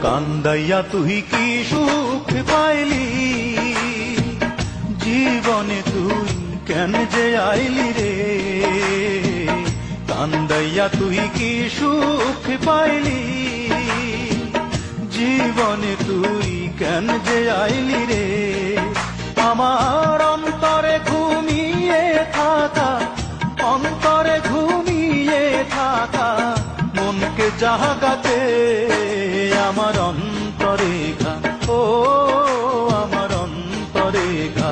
কান্দাইয়া তুই কি সুখ পাইলি, জীবনে তুই কেন যে আইলি রে। কান্দাইয়া তুই কি সুখ পাইলি, জীবনে তুই কেন যে আইলি রে। আমার অন্তরে ঘুমিয়ে থাকা, অন্তরে ঘুমিয়ে থাকা মনকে জাগাতে আমার অন্তরে ঘা, ও আমার অন্তরে ঘা।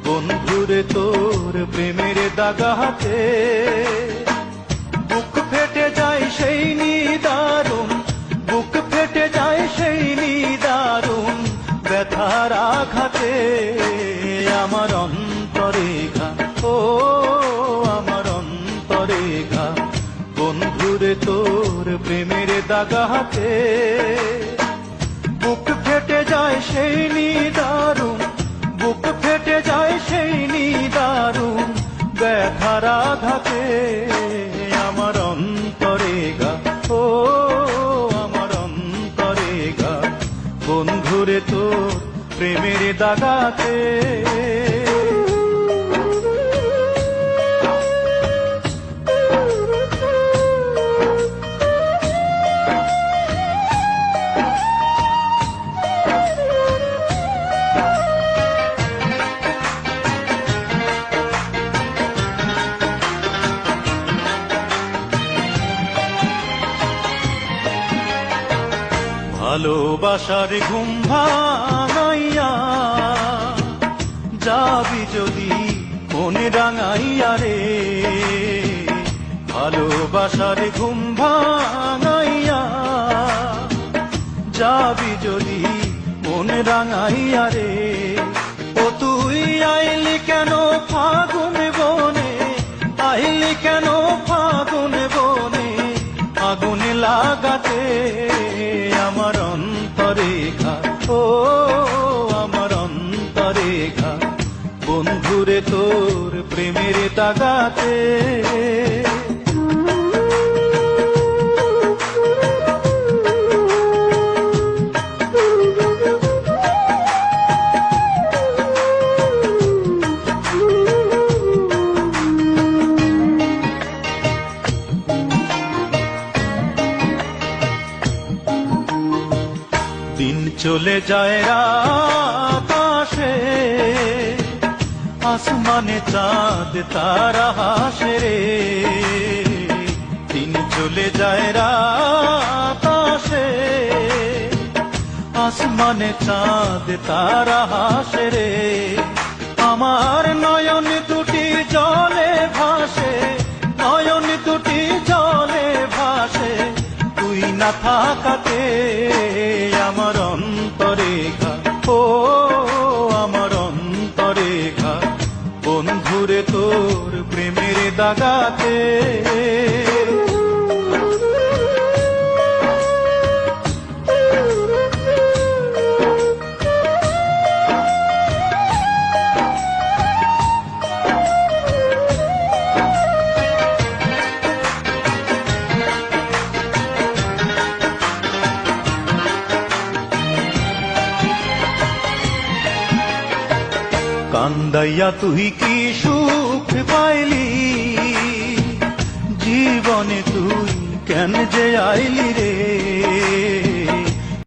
বন্ধুরে তোর প্রেমের দাগাতে বুক ফেটে যায় সেই নিদারুণ, বুক ফেটে যায় সেই নিদারুণ ব্যথার আঘাতে আমার অন্তরে ঘা, ও আমার অন্তরে ঘা। বন্ধুরে তোর প্রেমের দাগাতে বুক ফেটে যায় সেই নিদারুণ, বুক ফেটে যায় সেই নিদারুণ ব্যথার আঘাতে আমার অন্তরে ঘা, ও আমার অন্তরে ঘা। বন্ধুরে তোর প্রেমের দাগাতে ভালোবাসার ঘুম ভাঙাইয়া যাবি যদি মনে রাঙাইয়া রে। ভালোবাসার ঘুম ভাঙাইয়া যাবি যদি মনে রাঙাইয়া রে। ও তুই আইলি কেন ফাগুন বনে, আইলি কেন ফাগুন বনে আগুন লাগাতে আমার অন্তরে ঘা, ও আমার অন্তরে ঘা। বন্ধুরে তোর প্রেমের দাগাতে দিন চলে যায় রাত আসে, আসমানে চাঁদ তারা হাসে রে। দিন চলে যায় রাত আসে, আসমানে চাঁদ তারা হাসে রে। আমার নয়ন দুটি জলে ভাসে, নয়ন দুটি জলে ভাসে তুই না থাকাতে আমার অন্তরে ঘা, ও আমার অন্তরে ঘা। বন্ধুরে তোর প্রেমের দাগাতে কান্দাইয়া তুই কি সুখ পাইলি, জীবনে তুই কেন যে আইলি রে।